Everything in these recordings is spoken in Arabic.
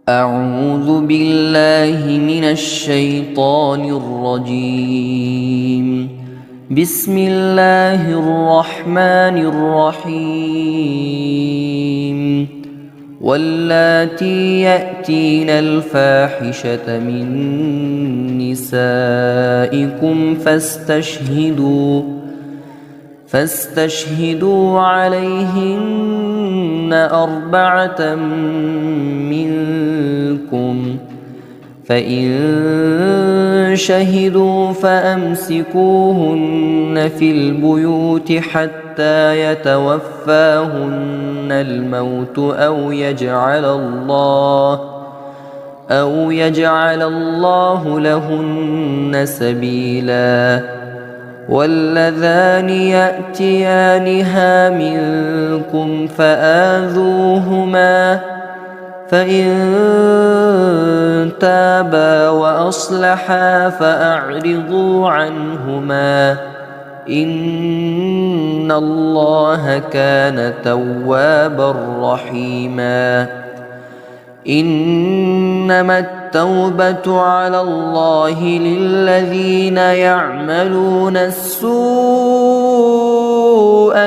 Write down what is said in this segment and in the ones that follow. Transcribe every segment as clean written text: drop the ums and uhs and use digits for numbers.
أعوذ بالله من الشيطان الرجيم. بسم الله الرحمن الرحيم. واللاتي يأتين الفاحشة من نسائكم فاستشهدوا عليهن 4 منكم، فإن شهدوا فأمسكوهن في البيوت حتى يتوفاهن الموت أو يجعل الله لهن سبيلا. واللذان يأتيانها منكم فآذوهما، فإن تابا وأصلحا فأعرضوا عنهما، إن الله كان توابا رحيما. إنما التوبة على الله للذين يعملون السوء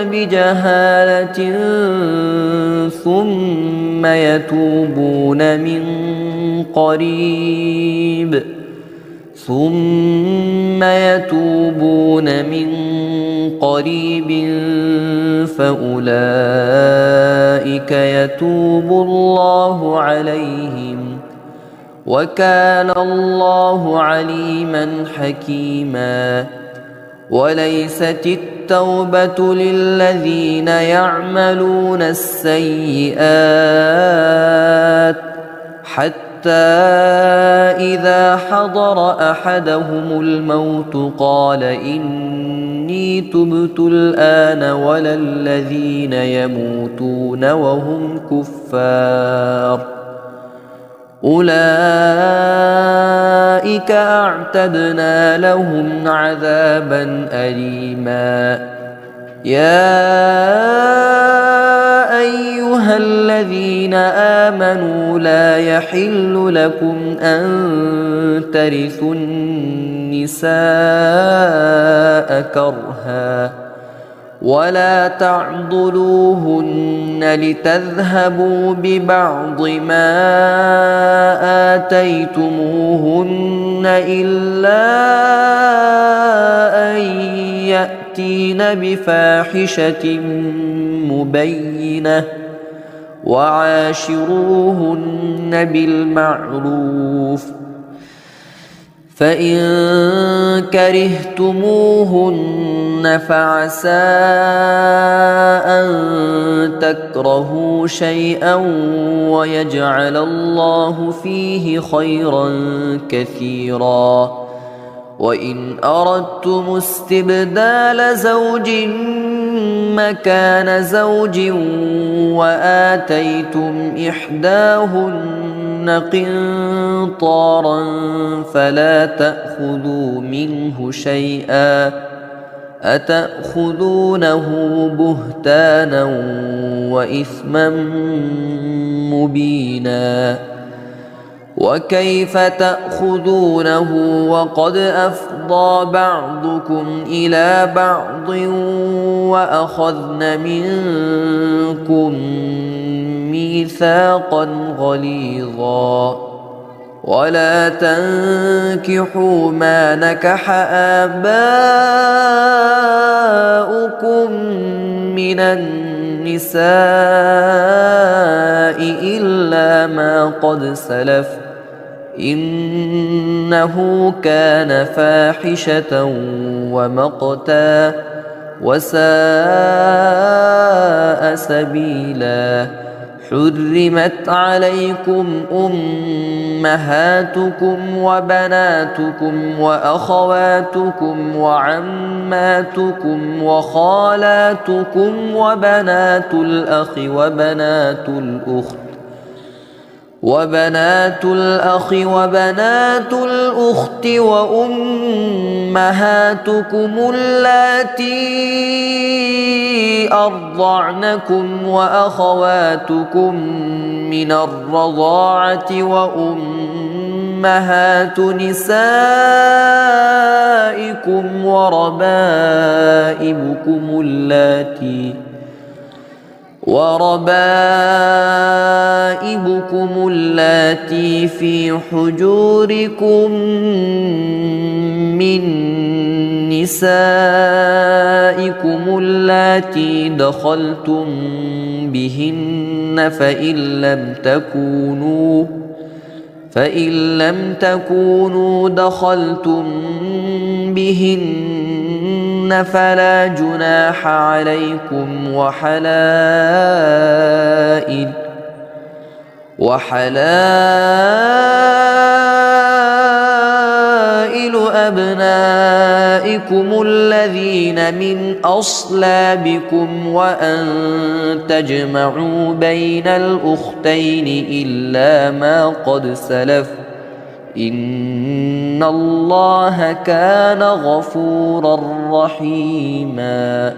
بجهالة ثم يتوبون من قريب فأولئك يتوب الله عليهم، وكان الله عليما حكيما. وليست التوبة للذين يعملون السيئات حتى إذا حضر أحدهم الموت قال إني تبت الآن، ولا الذين يموتون وهم كفار، أولئك أعتدنا لهم عذابا أليما. يا أيها الذين آمنوا لا يحل لكم أن ترثوا النساء كرها، ولا تعضلوهن لتذهبوا ببعض ما آتيتموهن إلا أن يأتين بفاحشة مبينة، وعاشروهن بالمعروف، فإن كرهتموهن فعسى أن تكرهوا شيئا ويجعل الله فيه خيرا كثيرا. وإن أردتم استبدال زوج مكان زوج وآتيتم إحداهن قنطارا فلا تأخذوا منه شيئا، أتأخذونه بهتانا وإثما مبينا. وكيف تأخذونه وقد أفضى بعضكم إلى بعض وأخذن منكم ميثاقا غليظا. ولا تنكحوا ما نكح آباؤكم من النساء إلا ما قد سلف، إنه كان فاحشة ومقتا وساء سبيلا. حرمت عليكم أمهاتكم وبناتكم وأخواتكم وعماتكم وخالاتكم وبنات الأخ وبنات الأخت وبنات الأخ وبنات الأخت وأمهاتكم اللاتي أرضعنكم وأخواتكم من الرضاعة وأمهات نسائكم وربائبكم اللاتي في حجوركم من نسائكم اللاتي دخلتم بهن فإن لم تكونوا دخلتم بهن فلا جناح عليكم وحلائل أبنائكم الذين من أصلابكم وأن تجمعوا بين الأختين إلا ما قد سلف إن الله كان غفورا رحيما.